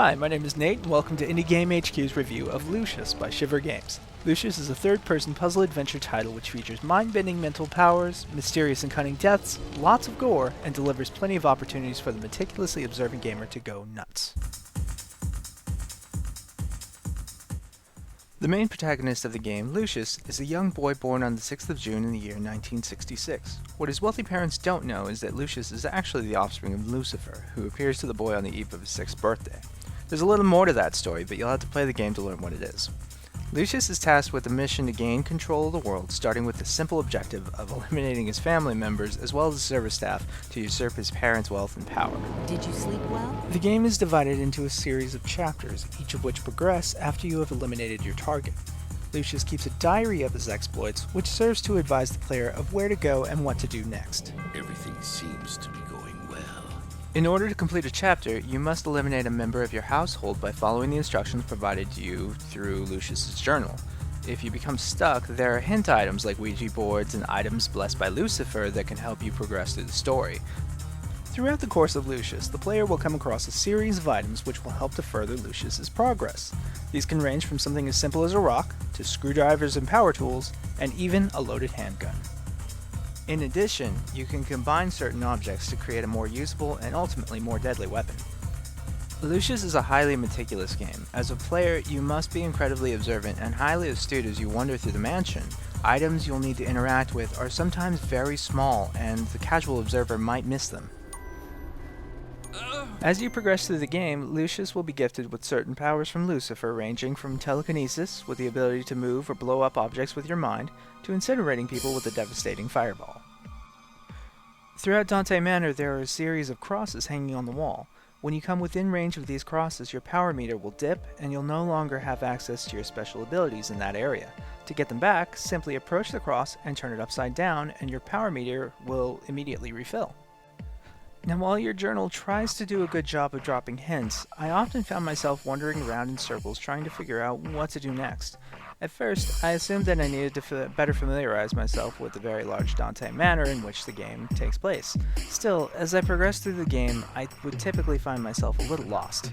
Hi, my name is Nate, and welcome to Indie Game HQ's review of Lucius by Shiver Games. Lucius is a third-person puzzle adventure title which features mind-bending mental powers, mysterious and cunning deaths, lots of gore, and delivers plenty of opportunities for the meticulously observant gamer to go nuts. The main protagonist of the game, Lucius, is a young boy born on the 6th of June in the year 1966. What his wealthy parents don't know is that Lucius is actually the offspring of Lucifer, who appears to the boy on the eve of his 6th birthday. There's a little more to that story, but you'll have to play the game to learn what it is. Lucius is tasked with the mission to gain control of the world, starting with the simple objective of eliminating his family members as well as the service staff to usurp his parents' wealth and power. Did you sleep well? The game is divided into a series of chapters, each of which progress after you have eliminated your target. Lucius keeps a diary of his exploits, which serves to advise the player of where to go and what to do next. Everything seems to be going well. In order to complete a chapter, you must eliminate a member of your household by following the instructions provided to you through Lucius's journal. If you become stuck, there are hint items like Ouija boards and items blessed by Lucifer that can help you progress through the story. Throughout the course of Lucius, the player will come across a series of items which will help to further Lucius's progress. These can range from something as simple as a rock, to screwdrivers and power tools, and even a loaded handgun. In addition, you can combine certain objects to create a more usable and ultimately more deadly weapon. Lucius is a highly meticulous game. As a player, you must be incredibly observant and highly astute as you wander through the mansion. Items you'll need to interact with are sometimes very small, and the casual observer might miss them. As you progress through the game, Lucius will be gifted with certain powers from Lucifer, ranging from telekinesis, with the ability to move or blow up objects with your mind, to incinerating people with a devastating fireball. Throughout Dante Manor, there are a series of crosses hanging on the wall. When you come within range of these crosses, your power meter will dip, and you'll no longer have access to your special abilities in that area. To get them back, simply approach the cross and turn it upside down, and your power meter will immediately refill. Now, while your journal tries to do a good job of dropping hints, I often found myself wandering around in circles trying to figure out what to do next. At first, I assumed that I needed to better familiarize myself with the very large Dante Manor in which the game takes place. Still, as I progressed through the game, I would typically find myself a little lost.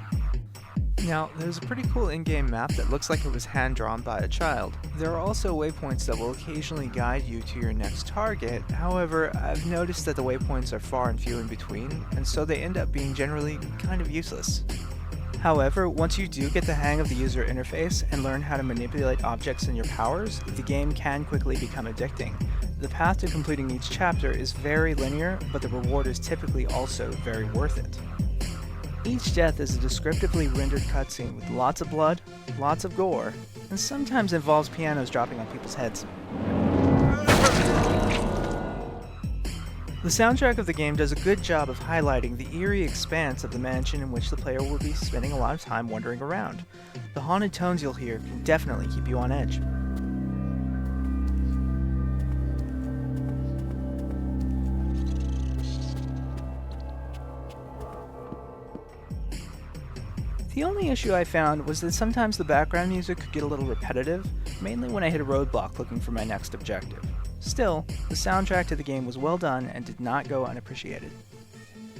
Now, there's a pretty cool in-game map that looks like it was hand-drawn by a child. There are also waypoints that will occasionally guide you to your next target. However, I've noticed that the waypoints are far and few in between, and so they end up being generally kind of useless. However, once you do get the hang of the user interface and learn how to manipulate objects and your powers, the game can quickly become addicting. The path to completing each chapter is very linear, but the reward is typically also very worth it. Each death is a descriptively rendered cutscene with lots of blood, lots of gore, and sometimes involves pianos dropping on people's heads. The soundtrack of the game does a good job of highlighting the eerie expanse of the mansion in which the player will be spending a lot of time wandering around. The haunted tones you'll hear can definitely keep you on edge. The only issue I found was that sometimes the background music could get a little repetitive, mainly when I hit a roadblock looking for my next objective. Still, the soundtrack to the game was well done and did not go unappreciated.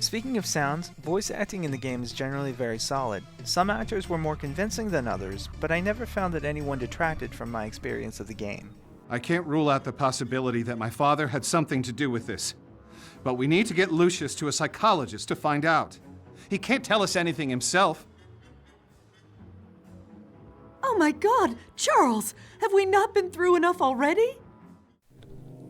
Speaking of sounds, voice acting in the game is generally very solid. Some actors were more convincing than others, but I never found that anyone detracted from my experience of the game. I can't rule out the possibility that my father had something to do with this. But we need to get Lucius to a psychologist to find out. He can't tell us anything himself. Oh my God, Charles! Have we not been through enough already?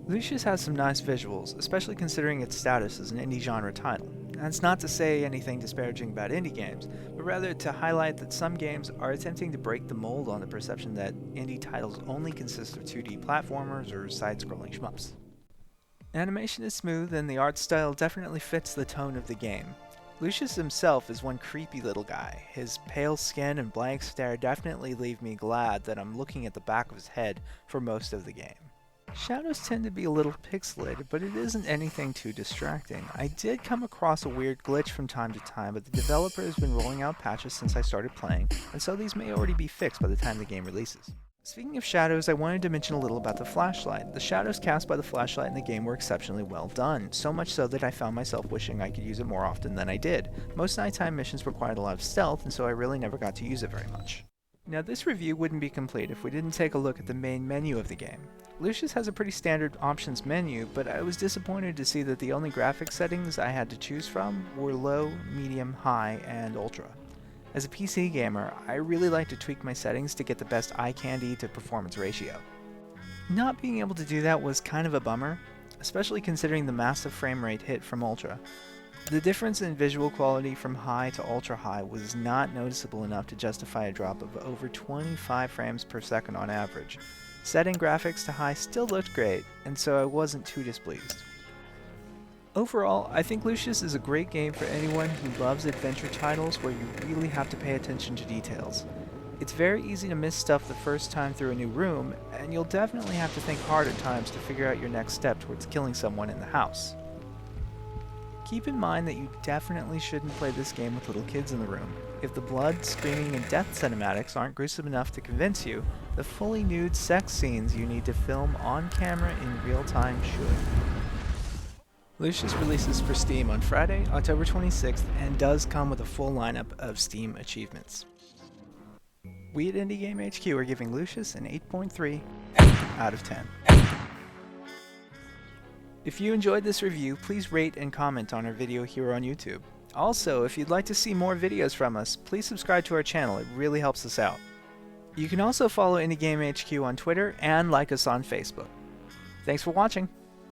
Lucius has some nice visuals, especially considering its status as an indie genre title. That's not to say anything disparaging about indie games, but rather to highlight that some games are attempting to break the mold on the perception that indie titles only consist of 2D platformers or side-scrolling shmups. Animation is smooth, and the art style definitely fits the tone of the game. Lucius himself is one creepy little guy. His pale skin and blank stare definitely leave me glad that I'm looking at the back of his head for most of the game. Shadows tend to be a little pixelated, but it isn't anything too distracting. I did come across a weird glitch from time to time, but the developer has been rolling out patches since I started playing, and so these may already be fixed by the time the game releases. Speaking of shadows, I wanted to mention a little about the flashlight. The shadows cast by the flashlight in the game were exceptionally well done, so much so that I found myself wishing I could use it more often than I did. Most nighttime missions required a lot of stealth, and so I really never got to use it very much. Now, this review wouldn't be complete if we didn't take a look at the main menu of the game. Lucius has a pretty standard options menu, but I was disappointed to see that the only graphics settings I had to choose from were low, medium, high, and ultra. As a PC gamer, I really like to tweak my settings to get the best eye candy to performance ratio. Not being able to do that was kind of a bummer, especially considering the massive frame rate hit from ultra. The difference in visual quality from high to ultra high was not noticeable enough to justify a drop of over 25 frames per second on average. Setting graphics to high still looked great, and so I wasn't too displeased. Overall, I think Lucius is a great game for anyone who loves adventure titles where you really have to pay attention to details. It's very easy to miss stuff the first time through a new room, and you'll definitely have to think hard at times to figure out your next step towards killing someone in the house. Keep in mind that you definitely shouldn't play this game with little kids in the room. If the blood, screaming, and death cinematics aren't gruesome enough to convince you, the fully nude sex scenes you need to film on camera in real time should. Lucius releases for Steam on Friday, October 26th, and does come with a full lineup of Steam achievements. We at Indie Game HQ are giving Lucius an 8.3 out of 10. If you enjoyed this review, please rate and comment on our video here on YouTube. Also, if you'd like to see more videos from us, please subscribe to our channel, it really helps us out. You can also follow Indie Game HQ on Twitter and like us on Facebook. Thanks for watching!